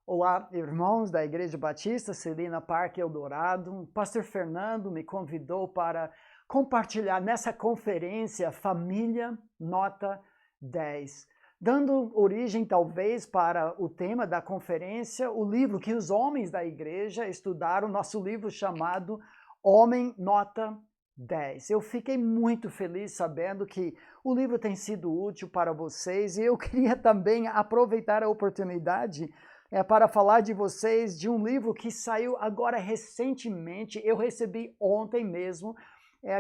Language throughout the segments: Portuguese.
Olá, irmãos da Igreja Batista Celina Parque Eldorado. O pastor Fernando me convidou para compartilhar nessa conferência Família Nota 10, dando origem talvez para o tema da conferência, o livro que os homens da igreja estudaram, nosso livro chamado Homem Nota 10. Eu fiquei muito feliz sabendo que o livro tem sido útil para vocês e eu queria também aproveitar a oportunidade para falar de vocês de um livro que saiu agora recentemente, eu recebi ontem mesmo,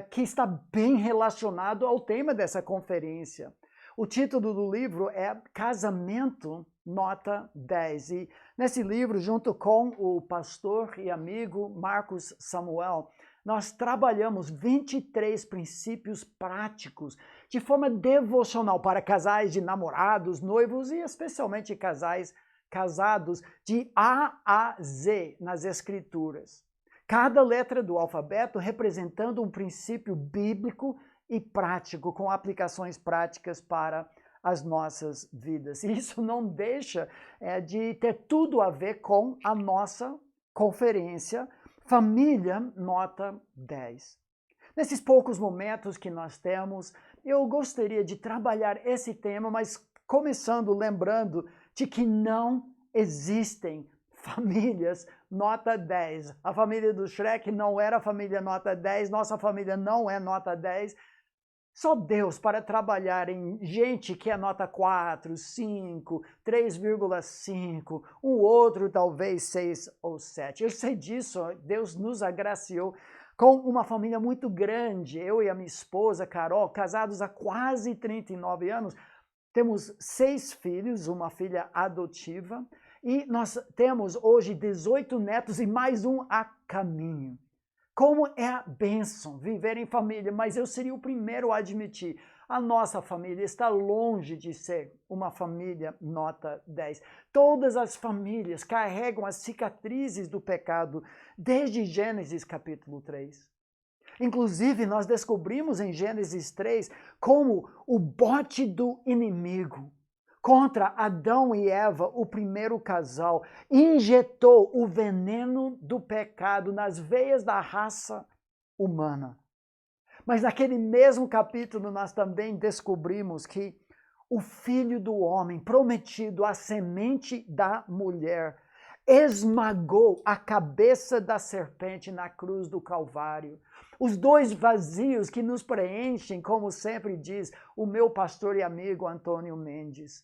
que está bem relacionado ao tema dessa conferência. O título do livro é Casamento Nota 10. E nesse livro, junto com o pastor e amigo Marcos Samuel, nós trabalhamos 23 princípios práticos de forma devocional para casais de namorados, noivos e especialmente casais casados de A a Z nas Escrituras. Cada letra do alfabeto representando um princípio bíblico e prático, com aplicações práticas para as nossas vidas. E isso não deixa de ter tudo a ver com a nossa conferência Família Nota 10. Nesses poucos momentos que nós temos, eu gostaria de trabalhar esse tema, mas começando lembrando de que não existem famílias nota 10. A família do Shrek não era a família nota 10, nossa família não é nota 10. Só Deus para trabalhar em gente que é nota 4, 5, 3,5, um outro talvez 6 ou 7. Eu sei disso, Deus nos agraciou com uma família muito grande. Eu e a minha esposa, Carol, casados há quase 39 anos, temos 6 filhos, uma filha adotiva, e nós temos hoje 18 netos e mais um a caminho. Como é a bênção viver em família, mas eu seria o primeiro a admitir, a nossa família está longe de ser uma família nota 10. Todas as famílias carregam as cicatrizes do pecado desde Gênesis capítulo 3. Inclusive, nós descobrimos em Gênesis 3 como o bote do inimigo contra Adão e Eva, o primeiro casal, injetou o veneno do pecado nas veias da raça humana. Mas naquele mesmo capítulo nós também descobrimos que o filho do homem, prometido à semente da mulher, esmagou a cabeça da serpente na cruz do Calvário. Os dois vazios que nos preenchem, como sempre diz o meu pastor e amigo Antônio Mendes.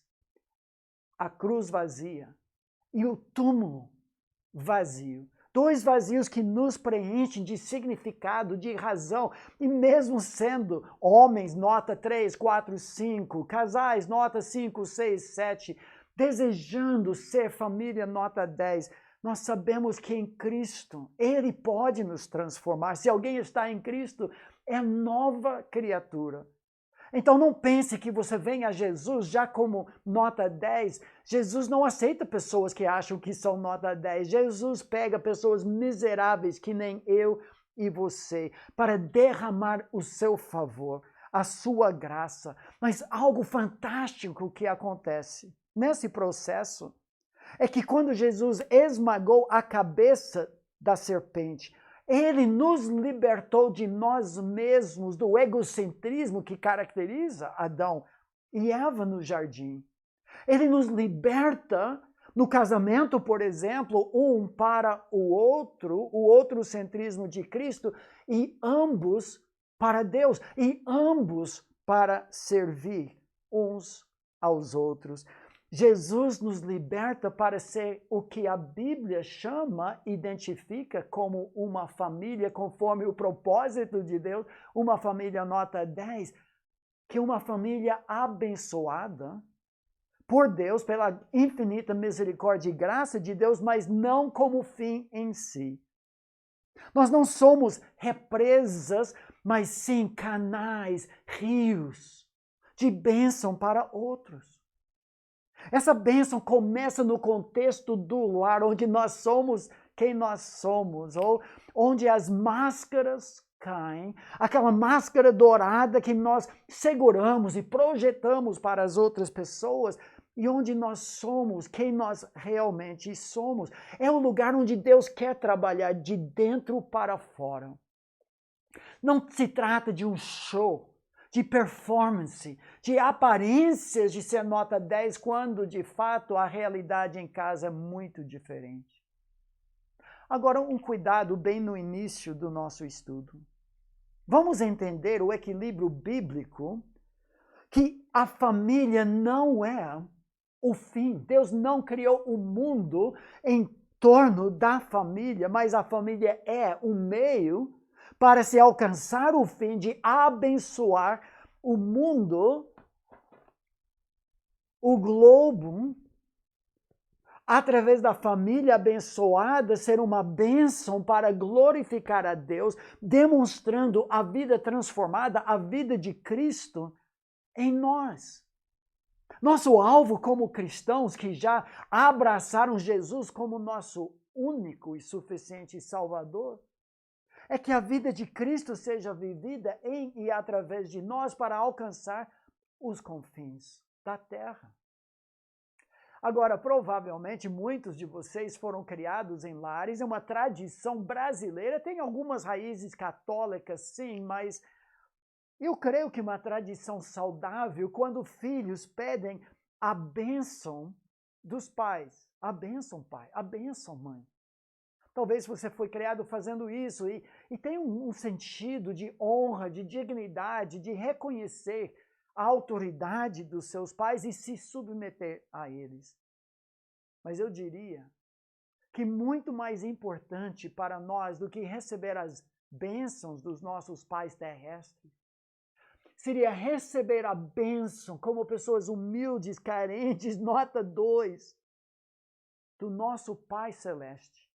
A cruz vazia e o túmulo vazio. Dois vazios que nos preenchem de significado, de razão, e mesmo sendo homens, nota 3, 4, 5, casais, nota 5, 6, 7, desejando ser família nota 10, nós sabemos que em Cristo, Ele pode nos transformar. Se alguém está em Cristo, é nova criatura. Então não pense que você vem a Jesus já como nota 10. Jesus não aceita pessoas que acham que são nota 10. Jesus pega pessoas miseráveis que nem eu e você para derramar o seu favor, a sua graça. Mas algo fantástico que acontece nesse processo é que quando Jesus esmagou a cabeça da serpente, Ele nos libertou de nós mesmos, do egocentrismo que caracteriza Adão e Eva no jardim. Ele nos liberta no casamento, por exemplo, um para o outrocentrismo de Cristo, e ambos para Deus, e ambos para servir uns aos outros. Jesus nos liberta para ser o que a Bíblia chama, identifica como uma família, conforme o propósito de Deus, uma família nota 10, que é uma família abençoada por Deus, pela infinita misericórdia e graça de Deus, mas não como fim em si. Nós não somos represas, mas sim canais, rios de bênção para outros. Essa bênção começa no contexto do lar, onde nós somos quem nós somos, ou onde as máscaras caem, aquela máscara dourada que nós seguramos e projetamos para as outras pessoas, e onde nós somos, quem nós realmente somos. É o lugar onde Deus quer trabalhar de dentro para fora. Não se trata de um show, de performance, de aparências de ser nota 10, quando de fato a realidade em casa é muito diferente. Agora, um cuidado bem no início do nosso estudo. Vamos entender o equilíbrio bíblico, que a família não é o fim. Deus não criou o mundo em torno da família, mas a família é um meio para se alcançar o fim de abençoar o mundo, o globo, através da família abençoada, ser uma bênção para glorificar a Deus, demonstrando a vida transformada, a vida de Cristo em nós. Nosso alvo como cristãos que já abraçaram Jesus como nosso único e suficiente Salvador, é que a vida de Cristo seja vivida em e através de nós para alcançar os confins da terra. Agora, provavelmente, muitos de vocês foram criados em lares, é uma tradição brasileira, tem algumas raízes católicas, sim, mas eu creio que uma tradição saudável, quando filhos pedem a bênção dos pais. A bênção, pai, a bênção, mãe. Talvez você foi criado fazendo isso e tem um sentido de honra, de dignidade, de reconhecer a autoridade dos seus pais e se submeter a eles. Mas eu diria que muito mais importante para nós do que receber as bênçãos dos nossos pais terrestres seria receber a bênção como pessoas humildes, carentes, nota 2, do nosso Pai Celeste.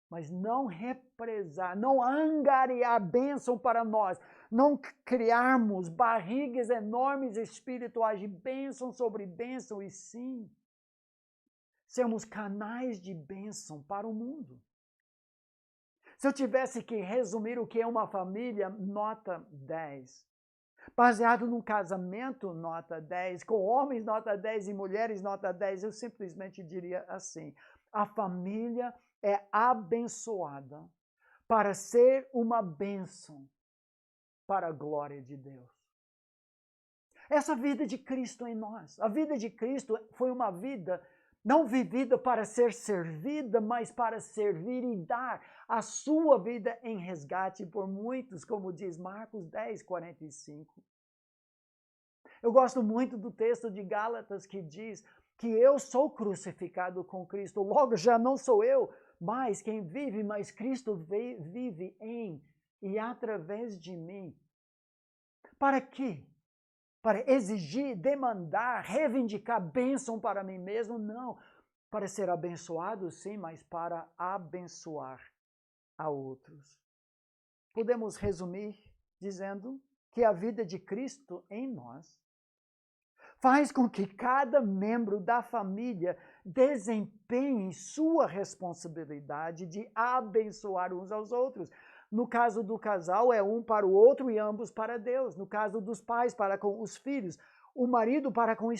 Mas não represar, não angariar bênção para nós, não criarmos barrigas enormes espirituais de bênção sobre bênção, e sim sermos canais de bênção para o mundo. Se eu tivesse que resumir o que é uma família, nota 10. Baseado num casamento, nota 10, com homens, nota 10, e mulheres, nota 10, eu simplesmente diria assim: a família é abençoada para ser uma bênção para a glória de Deus. Essa vida de Cristo em nós, a vida de Cristo foi uma vida não vivida para ser servida, mas para servir e dar a sua vida em resgate por muitos, como diz Marcos 10, 45. Eu gosto muito do texto de Gálatas que diz que eu sou crucificado com Cristo, logo já não sou eu, mas quem vive, mas Cristo vive em e através de mim. Para quê? Para exigir, demandar, reivindicar bênção para mim mesmo? Não. Para ser abençoado, sim, mas para abençoar a outros. Podemos resumir dizendo que a vida de Cristo em nós faz com que cada membro da família desempenhe sua responsabilidade de abençoar uns aos outros. No caso do casal, é um para o outro e ambos para Deus. No caso dos pais, para com os filhos. O marido para com a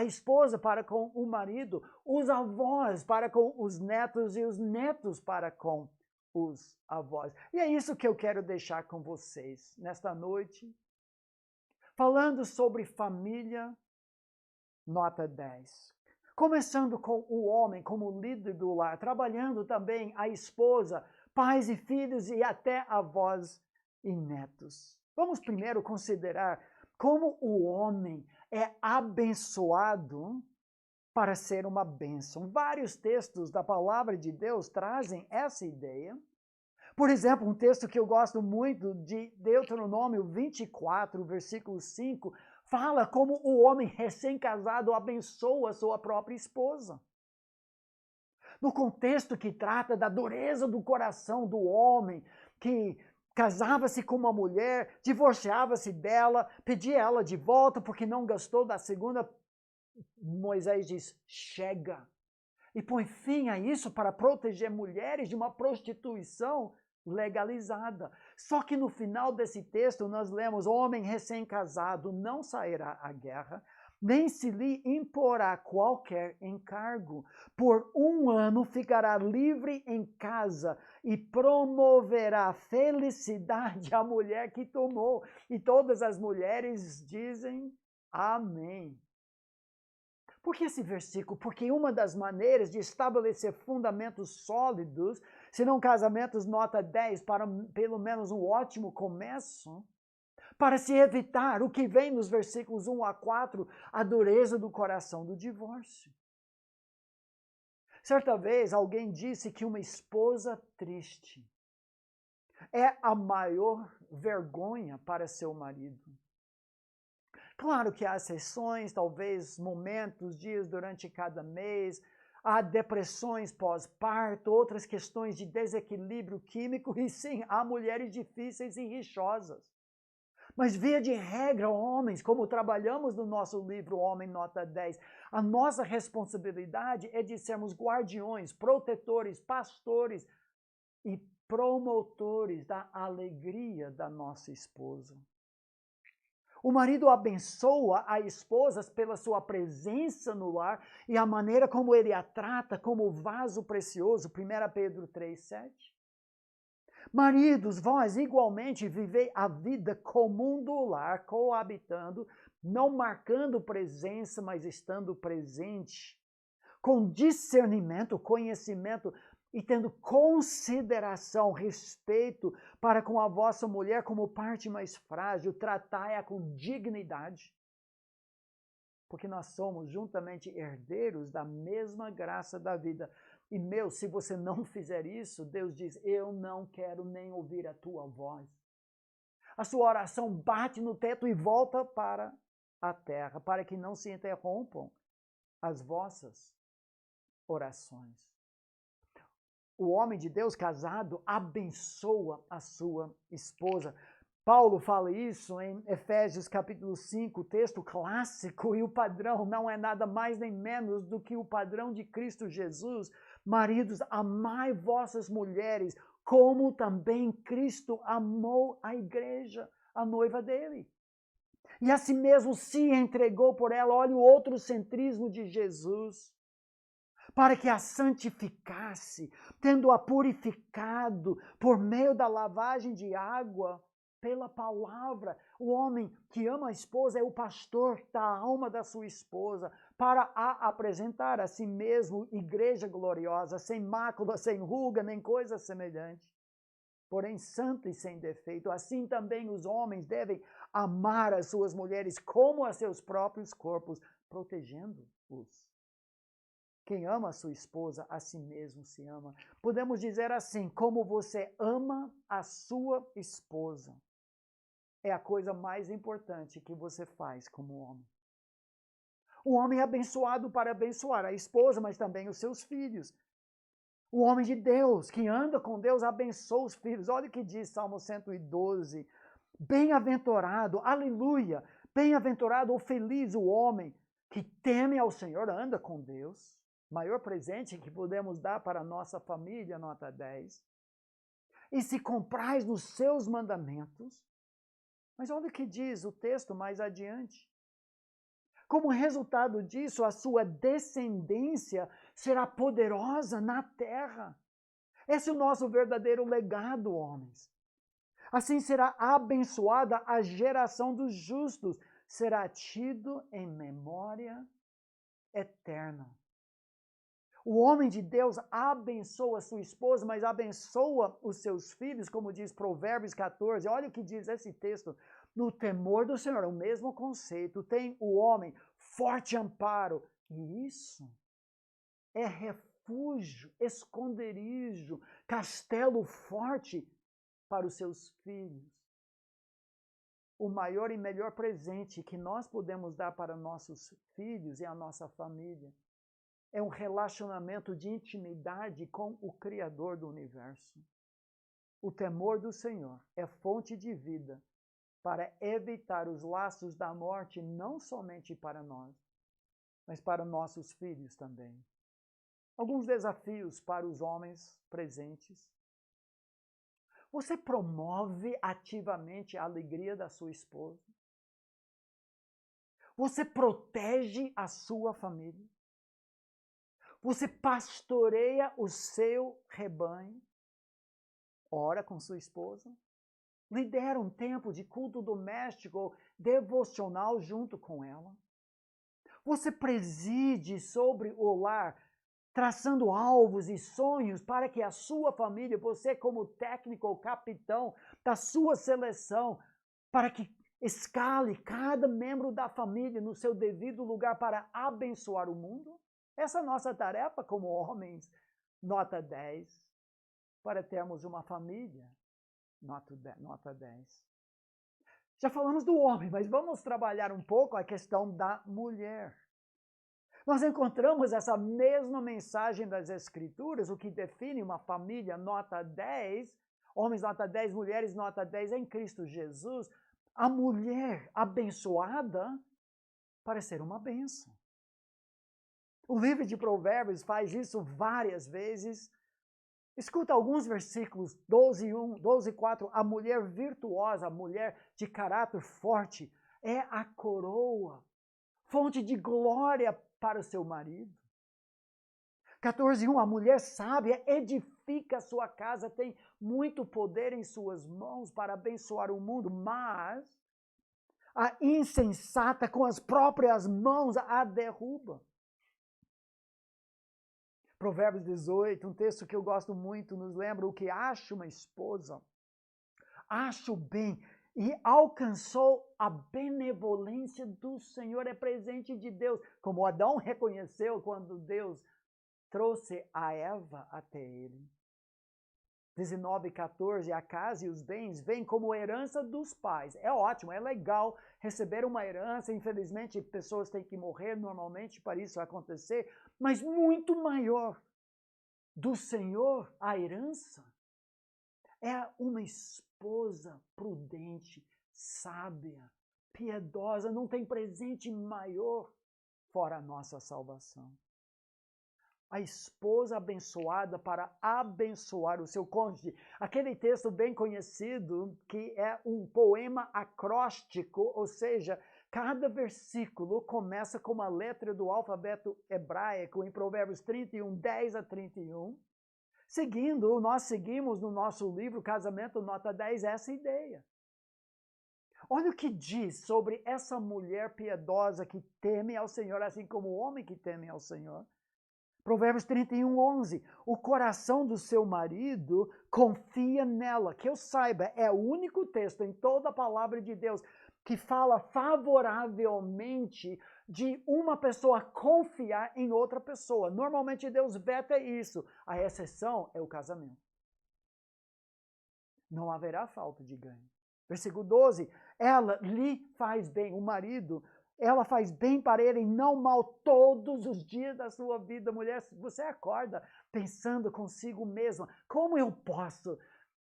esposa para com o marido, os avós para com os netos e os netos para com os avós. E é isso que eu quero deixar com vocês nesta noite, falando sobre família, nota 10. Começando com o homem como líder do lar, trabalhando também a esposa, pais e filhos e até avós e netos. Vamos primeiro considerar como o homem é abençoado para ser uma bênção. Vários textos da palavra de Deus trazem essa ideia. Por exemplo, um texto que eu gosto muito, de Deuteronômio 24, versículo 5, fala como o homem recém-casado abençoa sua própria esposa. No contexto que trata da dureza do coração do homem, que casava-se com uma mulher, divorciava-se dela, pedia ela de volta porque não gostou da segunda, Moisés diz: chega. E põe fim a isso para proteger mulheres de uma prostituição legalizada. Só que no final desse texto nós lemos: homem recém-casado não sairá à guerra, nem se lhe imporá qualquer encargo. Por 1 ano ficará livre em casa e promoverá felicidade à mulher que tomou. E todas as mulheres dizem amém. Por que esse versículo? Porque uma das maneiras de estabelecer fundamentos sólidos, se não casamentos nota 10, para pelo menos um ótimo começo, para se evitar o que vem nos versículos 1 a 4, a dureza do coração do divórcio. Certa vez alguém disse que uma esposa triste é a maior vergonha para seu marido. Claro que há exceções, talvez momentos, dias durante cada mês, há depressões pós-parto, outras questões de desequilíbrio químico, e sim, há mulheres difíceis e rixosas. Mas via de regra, homens, como trabalhamos no nosso livro Homem Nota 10, a nossa responsabilidade é de sermos guardiões, protetores, pastores e promotores da alegria da nossa esposa. O marido abençoa a esposa pela sua presença no lar e a maneira como ele a trata como vaso precioso, 1 Pedro 3,7. Maridos, vós igualmente vivei a vida comum do lar, coabitando, não marcando presença, mas estando presente, com discernimento, conhecimento e tendo consideração, respeito para com a vossa mulher como parte mais frágil, tratai-a com dignidade, porque nós somos juntamente herdeiros da mesma graça da vida. E se você não fizer isso, Deus diz, eu não quero nem ouvir a tua voz. A sua oração bate no teto e volta para a terra, para que não se interrompam as vossas orações. O homem de Deus casado abençoa a sua esposa. Paulo fala isso em Efésios capítulo 5, texto clássico, e o padrão não é nada mais nem menos do que o padrão de Cristo Jesus. Maridos, amai vossas mulheres, como também Cristo amou a igreja, a noiva dele. E assim mesmo se entregou por ela. Olha o outrocentrismo de Jesus. Para que a santificasse, tendo-a purificado por meio da lavagem de água pela palavra. O homem que ama a esposa é o pastor da alma da sua esposa, para a apresentar a si mesmo igreja gloriosa, sem mácula, sem ruga, nem coisa semelhante, porém santa e sem defeito. Assim também os homens devem amar as suas mulheres como a seus próprios corpos, protegendo-os. Quem ama a sua esposa, a si mesmo se ama. Podemos dizer assim, como você ama a sua esposa, é a coisa mais importante que você faz como homem. O homem é abençoado para abençoar a esposa, mas também os seus filhos. O homem de Deus, que anda com Deus, abençoa os filhos. Olha o que diz Salmo 112. Bem-aventurado, aleluia, bem-aventurado ou feliz o homem que teme ao Senhor, anda com Deus. Maior presente que podemos dar para a nossa família, nota 10. E se comprais nos seus mandamentos. Mas olha o que diz o texto mais adiante. Como resultado disso, a sua descendência será poderosa na terra. Esse é o nosso verdadeiro legado, homens. Assim será abençoada a geração dos justos, será tido em memória eterna. O homem de Deus abençoa sua esposa, mas abençoa os seus filhos, como diz Provérbios 14. Olha o que diz esse texto. No temor do Senhor, é o mesmo conceito. Tem o homem forte amparo. E isso é refúgio, esconderijo, castelo forte para os seus filhos. O maior e melhor presente que nós podemos dar para nossos filhos e a nossa família é um relacionamento de intimidade com o Criador do universo. O temor do Senhor é fonte de vida para evitar os laços da morte, não somente para nós, mas para nossos filhos também. Alguns desafios para os homens presentes. Você promove ativamente a alegria da sua esposa? Você protege a sua família? Você pastoreia o seu rebanho? Ora com sua esposa? Lidera um tempo de culto doméstico devocional junto com ela? Você preside sobre o lar, traçando alvos e sonhos para que a sua família, você como técnico ou capitão da sua seleção, para que escale cada membro da família no seu devido lugar para abençoar o mundo? Essa é a nossa tarefa como homens, nota 10, para termos uma família, nota 10. Já falamos do homem, mas vamos trabalhar um pouco a questão da mulher. Nós encontramos essa mesma mensagem das Escrituras, o que define uma família nota 10, homens nota 10, mulheres nota 10 em Cristo Jesus. A mulher abençoada para ser uma bênção. O livro de Provérbios faz isso várias vezes. Escuta alguns versículos, 12:4. A mulher virtuosa, a mulher de caráter forte, é a coroa, fonte de glória para o seu marido. 14:1. A mulher sábia edifica a sua casa, tem muito poder em suas mãos para abençoar o mundo, mas a insensata com as próprias mãos a derruba. Provérbios 18, um texto que eu gosto muito, nos lembra o que acha uma esposa. Acha o bem e alcançou a benevolência do Senhor, é presente de Deus. Como Adão reconheceu quando Deus trouxe a Eva até ele. 19:14, a casa e os bens vêm como herança dos pais. É ótimo, é legal receber uma herança. Infelizmente, pessoas têm que morrer normalmente para isso acontecer. Mas muito maior do Senhor, a herança, é uma esposa prudente, sábia, piedosa. Não tem presente maior fora a nossa salvação. A esposa abençoada para abençoar o seu cônjuge. Aquele texto bem conhecido, que é um poema acróstico, ou seja, cada versículo começa com uma letra do alfabeto hebraico, em Provérbios 31, 10-31. Nós seguimos no nosso livro Casamento Nota 10 essa ideia. Olha o que diz sobre essa mulher piedosa que teme ao Senhor, assim como o homem que teme ao Senhor. Provérbios 31:11. O coração do seu marido confia nela. Que eu saiba, é o único texto em toda a palavra de Deus que fala favoravelmente de uma pessoa confiar em outra pessoa. Normalmente Deus veta isso. A exceção é o casamento. Não haverá falta de ganho. Versículo 12. Ela lhe faz bem, o marido. Ela faz bem para ele e não mal todos os dias da sua vida. Mulher, você acorda pensando consigo mesma, como eu posso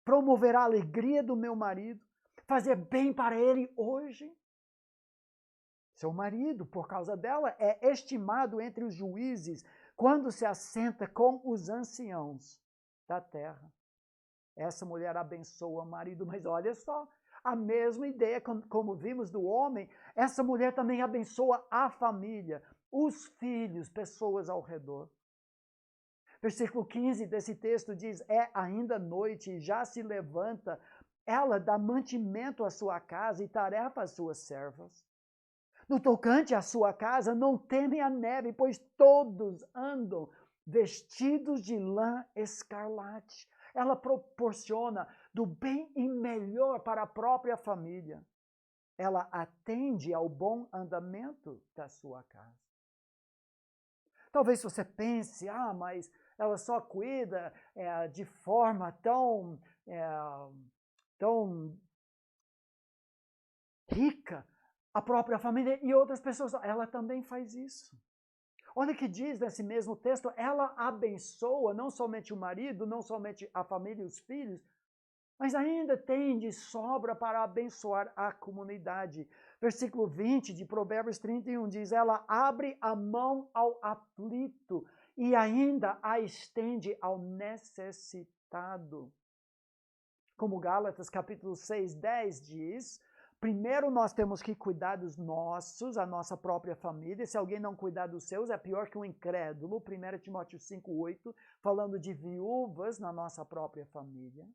promover a alegria do meu marido, fazer bem para ele hoje? Seu marido, por causa dela, é estimado entre os juízes quando se assenta com os anciãos da terra. Essa mulher abençoa o marido, mas olha só, a mesma ideia, como vimos do homem, essa mulher também abençoa a família, os filhos, pessoas ao redor. Versículo 15 desse texto diz, é ainda noite e já se levanta, ela dá mantimento à sua casa e tarefa às suas servas. No tocante à sua casa, não temem a neve, pois todos andam vestidos de lã escarlate. Ela proporciona do bem e melhor para a própria família. Ela atende ao bom andamento da sua casa. Talvez você pense, mas ela só cuida de forma tão rica a própria família e outras pessoas. Ela também faz isso. Olha o que diz nesse mesmo texto, ela abençoa não somente o marido, não somente a família e os filhos, mas ainda tem de sobra para abençoar a comunidade. Versículo 20 de Provérbios 31 diz, ela abre a mão ao aflito e ainda a estende ao necessitado. Como Gálatas capítulo 6, 10 diz, Primeiro nós temos que cuidar dos nossos, a nossa própria família. Se alguém não cuidar dos seus, é pior que um incrédulo. 1 Timóteo 5,8, falando de viúvas na nossa própria família.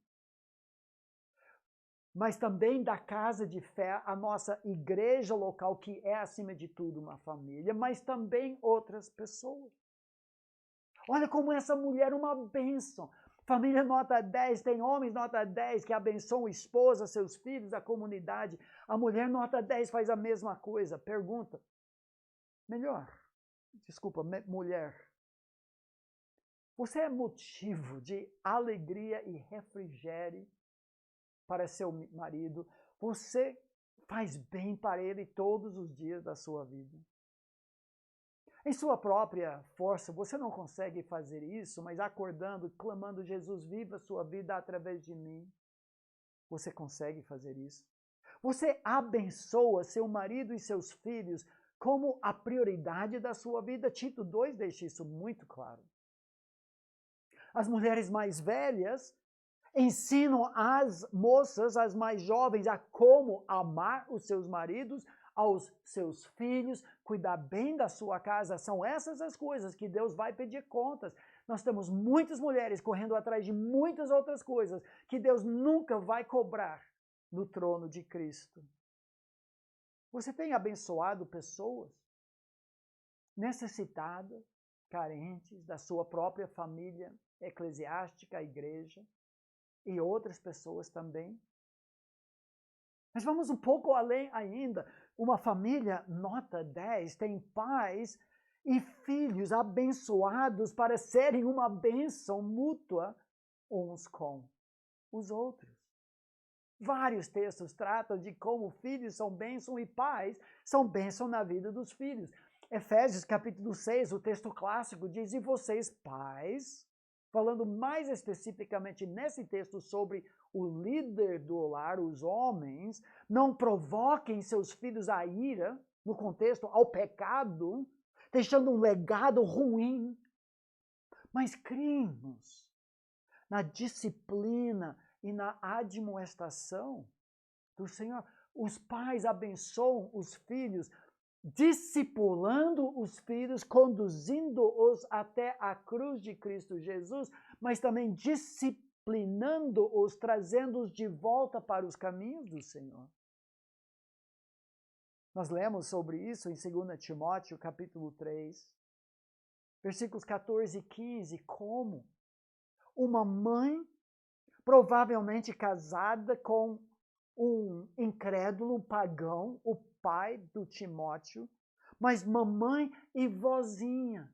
Mas também da casa de fé, a nossa igreja local, que é, acima de tudo, uma família, mas também outras pessoas. Olha como essa mulher é uma bênção. Família nota 10, tem homens nota 10 que abençoam a esposa, seus filhos, a comunidade. A mulher nota 10 faz a mesma coisa. Pergunta. Mulher. Você é motivo de alegria e refrigério para seu marido? Você faz bem para ele todos os dias da sua vida? Em sua própria força, você não consegue fazer isso, mas acordando, clamando, Jesus, viva a sua vida através de mim. Você consegue fazer isso? Você abençoa seu marido e seus filhos como a prioridade da sua vida? Tito 2 deixa isso muito claro. As mulheres mais velhas ensinam as moças, as mais jovens, a como amar os seus maridos, aos seus filhos, cuidar bem da sua casa. São essas as coisas que Deus vai pedir contas. Nós temos muitas mulheres correndo atrás de muitas outras coisas que Deus nunca vai cobrar no trono de Cristo. Você tem abençoado pessoas necessitadas, carentes, da sua própria família eclesiástica, a igreja, e outras pessoas também? Mas vamos um pouco além ainda. Uma família nota 10 tem pais e filhos abençoados para serem uma bênção mútua uns com os outros. Vários textos tratam de como filhos são bênção e pais são bênção na vida dos filhos. Efésios capítulo 6, o texto clássico diz, e vocês pais, falando mais especificamente nesse texto sobre o líder do lar, os homens, não provoquem seus filhos à ira, no contexto ao pecado, deixando um legado ruim, mas criem-nos na disciplina e na admoestação do Senhor. Os pais abençoam os filhos, discipulando os filhos, conduzindo-os até a cruz de Cristo Jesus, mas também disciplinando-os, trazendo-os de volta para os caminhos do Senhor. Nós lemos sobre isso em 2 Timóteo, capítulo 3, versículos 14 e 15, como uma mãe, provavelmente casada com um incrédulo, um pagão, o pai do Timóteo, mas mamãe e vozinha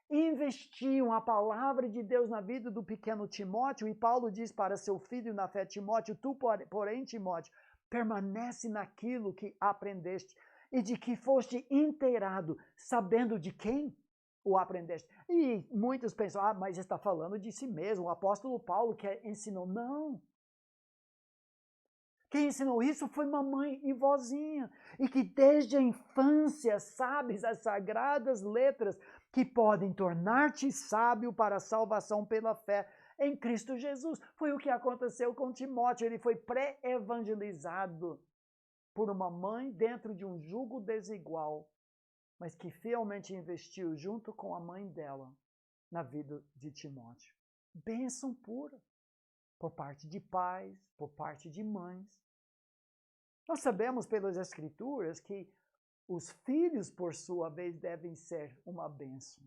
investiam a palavra de Deus na vida do pequeno Timóteo, e Paulo diz para seu filho na fé, Timóteo, tu, porém, Timóteo, permanece naquilo que aprendeste e de que foste inteirado, sabendo de quem o aprendeste. E muitos pensam, mas está falando de si mesmo, o apóstolo Paulo que ensinou. Não. Quem ensinou isso foi mamãe e vozinha, e que desde a infância sabes as sagradas letras que podem tornar-te sábio para a salvação pela fé em Cristo Jesus. Foi o que aconteceu com Timóteo, ele foi pré-evangelizado por uma mãe dentro de um jugo desigual, mas que fielmente investiu junto com a mãe dela na vida de Timóteo. Bênção pura, por parte de pais, por parte de mães. Nós sabemos pelas Escrituras que os filhos, por sua vez, devem ser uma bênção.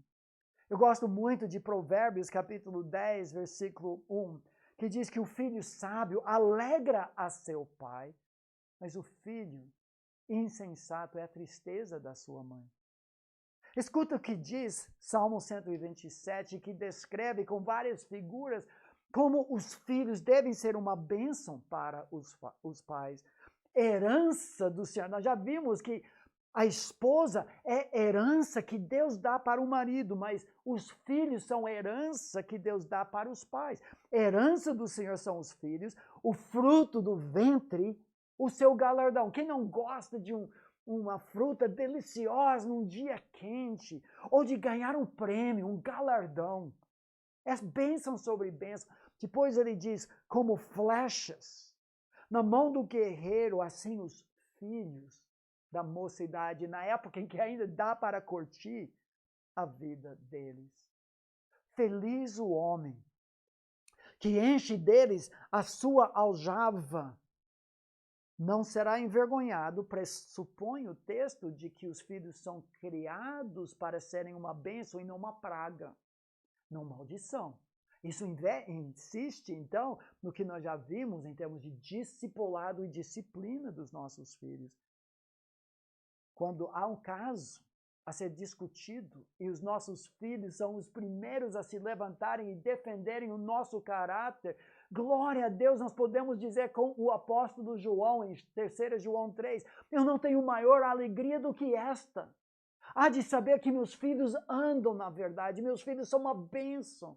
Eu gosto muito de Provérbios, capítulo 10, versículo 1, que diz que o filho sábio alegra a seu pai, mas o filho insensato é a tristeza da sua mãe. Escuta o que diz Salmo 127, que descreve com várias figuras como os filhos devem ser uma bênção para os pais. Herança do Senhor. Nós já vimos que a esposa é herança que Deus dá para o marido, mas os filhos são herança que Deus dá para os pais. Herança do Senhor são os filhos, o fruto do ventre, o seu galardão. Quem não gosta de uma fruta deliciosa num dia quente, ou de ganhar um prêmio, um galardão? É bênção sobre bênção. Depois ele diz, como flechas na mão do guerreiro, assim os filhos da mocidade, na época em que ainda dá para curtir a vida deles. Feliz o homem que enche deles a sua aljava. Não será envergonhado, pressupõe o texto de que os filhos são criados para serem uma bênção e não uma praga, não maldição. Isso insiste, então, no que nós já vimos em termos de discipulado e disciplina dos nossos filhos. Quando há um caso a ser discutido e os nossos filhos são os primeiros a se levantarem e defenderem o nosso caráter, glória a Deus, nós podemos dizer com o apóstolo João, em 3 João 3, eu não tenho maior alegria do que esta. Há de saber que meus filhos andam na verdade, meus filhos são uma bênção.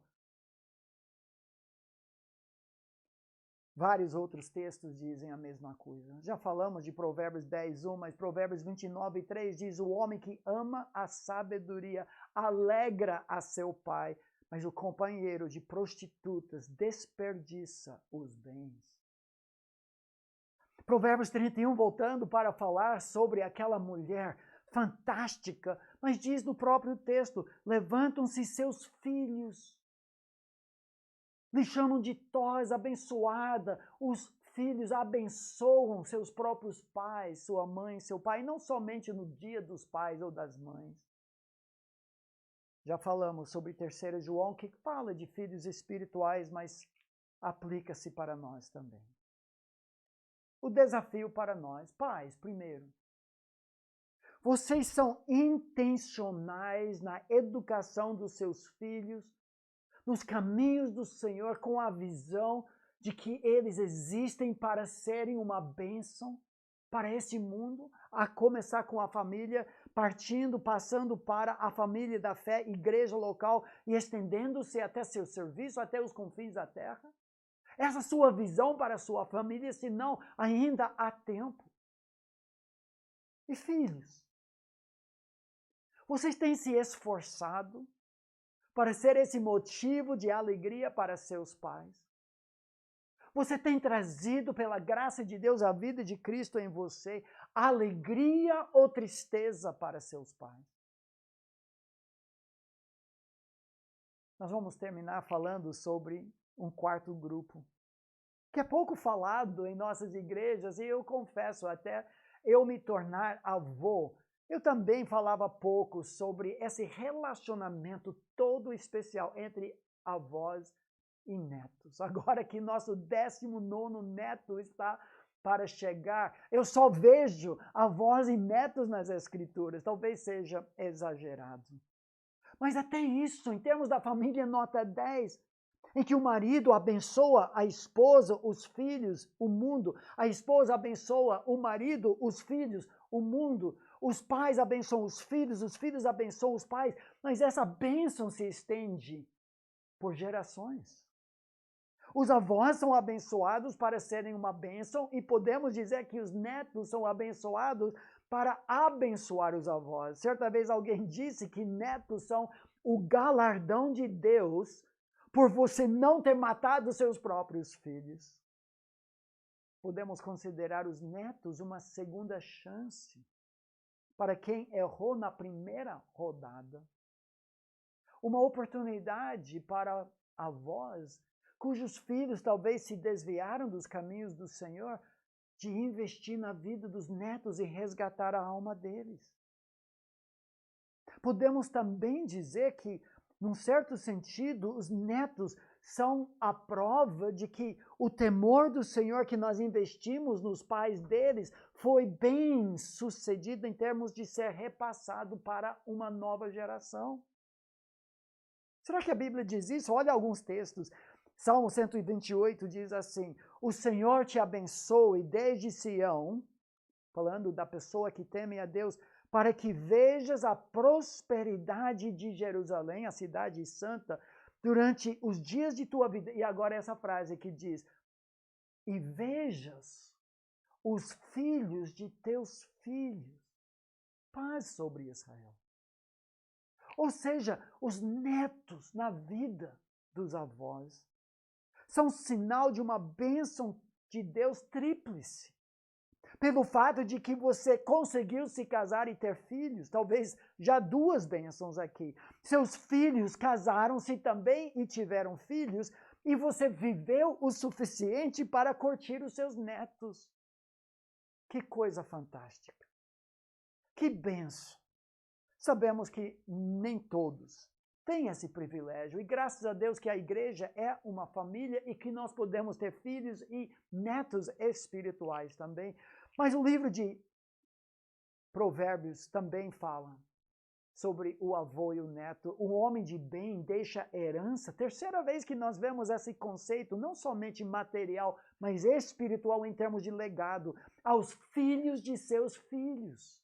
Vários outros textos dizem a mesma coisa. Já falamos de Provérbios 10:1, mas Provérbios 29:3 diz: o homem que ama a sabedoria alegra a seu pai, mas o companheiro de prostitutas desperdiça os bens. Provérbios 31, voltando para falar sobre aquela mulher fantástica, mas diz no próprio texto: levantam-se seus filhos, lhe chamam de Toz, abençoada. Os filhos abençoam seus próprios pais, sua mãe, seu pai, não somente no dia dos pais ou das mães. Já falamos sobre 3 João, que fala de filhos espirituais, mas aplica-se para nós também. O desafio para nós, pais, primeiro. Vocês são intencionais na educação dos seus filhos, nos caminhos do Senhor, com a visão de que eles existem para serem uma bênção para esse mundo, a começar com a família, passando para a família da fé, igreja local, e estendendo-se até seu serviço, até os confins da terra? Essa sua visão para a sua família, senão ainda há tempo. E filhos, vocês têm se esforçado para ser esse motivo de alegria para seus pais? Você tem trazido, pela graça de Deus, a vida de Cristo em você, alegria ou tristeza para seus pais? Nós vamos terminar falando sobre um quarto grupo, que é pouco falado em nossas igrejas, e eu confesso, até eu me tornar avô, eu também falava pouco sobre esse relacionamento todo especial entre avós e netos. Agora que nosso 19º neto está para chegar, eu só vejo avós e netos nas escrituras. Talvez seja exagerado. Mas até isso, em termos da família nota 10, em que o marido abençoa a esposa, os filhos, o mundo, a esposa abençoa o marido, os filhos, o mundo, os pais abençoam os filhos abençoam os pais, mas essa bênção se estende por gerações. Os avós são abençoados para serem uma bênção e podemos dizer que os netos são abençoados para abençoar os avós. Certa vez alguém disse que netos são o galardão de Deus por você não ter matado seus próprios filhos. Podemos considerar os netos uma segunda chance para quem errou na primeira rodada. Uma oportunidade para avós cujos filhos talvez se desviaram dos caminhos do Senhor, de investir na vida dos netos e resgatar a alma deles. Podemos também dizer que, num certo sentido, os netos são a prova de que o temor do Senhor que nós investimos nos pais deles foi bem sucedido em termos de ser repassado para uma nova geração. Será que a Bíblia diz isso? Olha alguns textos. Salmo 128 diz assim: o Senhor te abençoe desde Sião, falando da pessoa que teme a Deus, para que vejas a prosperidade de Jerusalém, a cidade santa, durante os dias de tua vida. E agora essa frase que diz: e vejas os filhos de teus filhos. Paz sobre Israel. Ou seja, os netos na vida dos avós são sinal de uma bênção de Deus tríplice. pelo fato de que você conseguiu se casar e ter filhos, talvez já 2 bênçãos aqui. Seus filhos casaram-se também e tiveram filhos, e você viveu o suficiente para curtir os seus netos. Que coisa fantástica. Que bênção. Sabemos que nem todos têm esse privilégio, e graças a Deus que a igreja é uma família e que nós podemos ter filhos e netos espirituais também. Mas o livro de Provérbios também fala sobre o avô e o neto. O homem de bem deixa herança. Terceira vez que nós vemos esse conceito, não somente material, mas espiritual em termos de legado, aos filhos de seus filhos.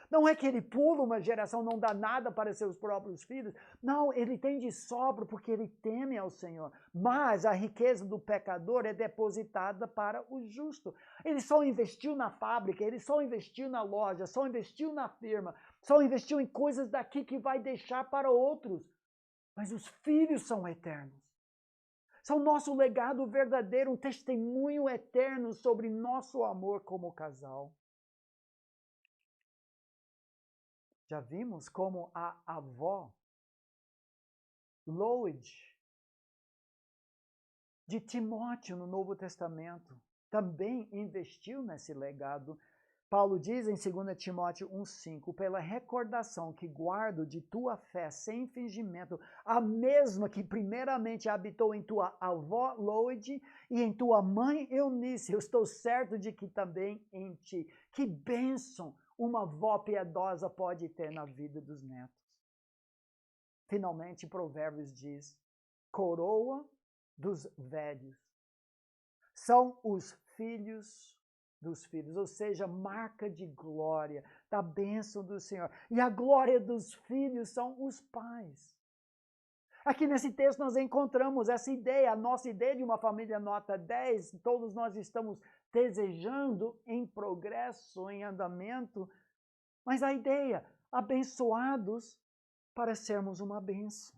Não é que ele pula uma geração, não dá nada para seus próprios filhos. Não, ele tem de sobra porque ele teme ao Senhor. Mas a riqueza do pecador é depositada para o justo. Ele só investiu na fábrica, ele só investiu na loja, só investiu na firma, só investiu em coisas daqui que vai deixar para outros. Mas os filhos são eternos. São nosso legado verdadeiro, um testemunho eterno sobre nosso amor como casal. Já vimos como a avó Loide de Timóteo no Novo Testamento também investiu nesse legado. Paulo diz em 2 Timóteo 1,5, pela recordação que guardo de tua fé sem fingimento, a mesma que primeiramente habitou em tua avó Loide e em tua mãe Eunice, eu estou certo de que também em ti. Que bênção uma avó piedosa pode ter na vida dos netos. Finalmente, Provérbios diz, coroa dos velhos são os filhos dos filhos, ou seja, marca de glória, da bênção do Senhor. E a glória dos filhos são os pais. Aqui nesse texto nós encontramos essa ideia, a nossa ideia de uma família nota 10, todos nós estamos desejando em progresso, em andamento, mas a ideia, abençoados para sermos uma bênção.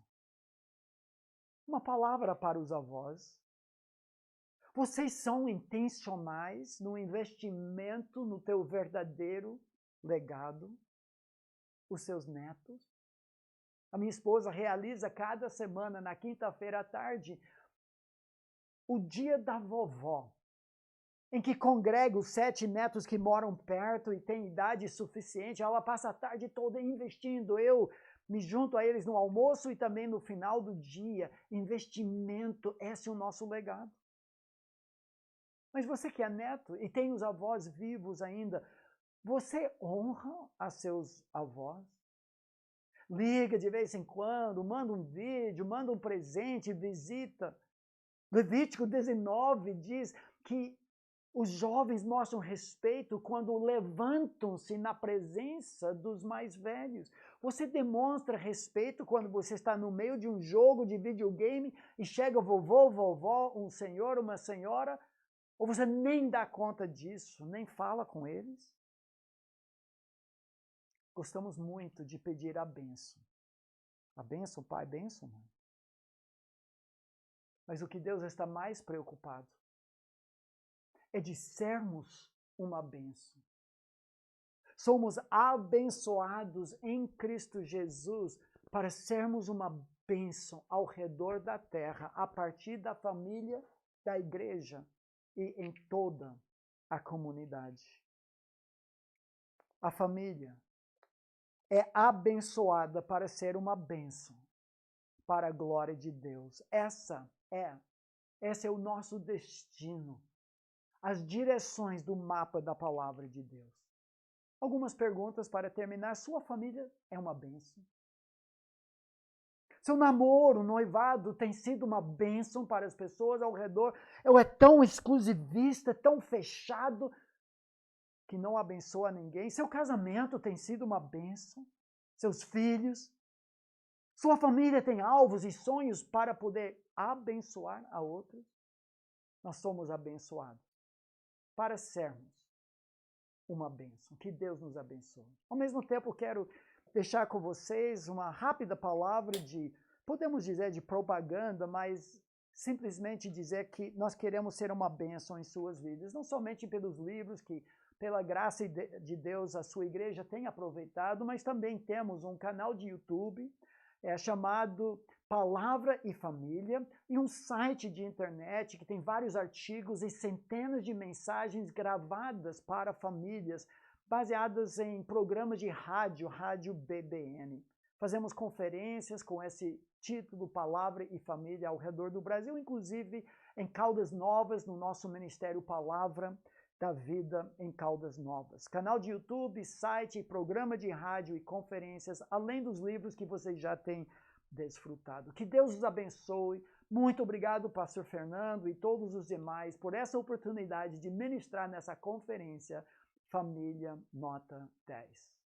Uma palavra para os avós. Vocês são intencionais no investimento no teu verdadeiro legado, os seus netos. A minha esposa realiza cada semana, na quinta-feira à tarde, o dia da vovó, em que congrega os 7 netos que moram perto e têm idade suficiente. Ela passa a tarde toda investindo. Eu me junto a eles no almoço e também no final do dia. Investimento, esse é o nosso legado. Mas você que é neto e tem os avós vivos ainda, você honra a seus avós? Liga de vez em quando, manda um vídeo, manda um presente, visita. Levítico 19 diz que os jovens mostram respeito quando levantam-se na presença dos mais velhos. Você demonstra respeito quando você está no meio de um jogo de videogame e chega vovô, vovó, um senhor, uma senhora, ou você nem dá conta disso, nem fala com eles? Gostamos muito de pedir a bênção. A bênção, pai, bênção, mãe. Mas o que Deus está mais preocupado é de sermos uma bênção. Somos abençoados em Cristo Jesus para sermos uma bênção ao redor da terra, a partir da família da igreja e em toda a comunidade. A família é abençoada para ser uma bênção para a glória de Deus. Esse é o nosso destino. As direções do mapa da palavra de Deus. Algumas perguntas para terminar. Sua família é uma bênção? Seu namoro, noivado tem sido uma bênção para as pessoas ao redor? Ou é tão exclusivista, tão fechado, que não abençoa ninguém? Seu casamento tem sido uma bênção? Seus filhos? Sua família tem alvos e sonhos para poder abençoar a outros? Nós somos abençoados para sermos uma bênção. Que Deus nos abençoe. Ao mesmo tempo, quero deixar com vocês uma rápida palavra de, podemos dizer, de propaganda, mas simplesmente dizer que nós queremos ser uma bênção em suas vidas, não somente pelos livros que pela graça de Deus, a sua igreja tem aproveitado, mas também temos um canal de YouTube chamado Palavra e Família, e um site de internet que tem vários artigos e centenas de mensagens gravadas para famílias, baseadas em programas de rádio BBN. Fazemos conferências com esse título, Palavra e Família, ao redor do Brasil, inclusive em Caldas Novas, no nosso ministério Palavra da Vida em Caldas Novas. Canal de YouTube, site, programa de rádio e conferências, além dos livros que vocês já têm desfrutado. Que Deus os abençoe. Muito obrigado, Pastor Fernando e todos os demais, por essa oportunidade de ministrar nessa conferência Família Nota 10.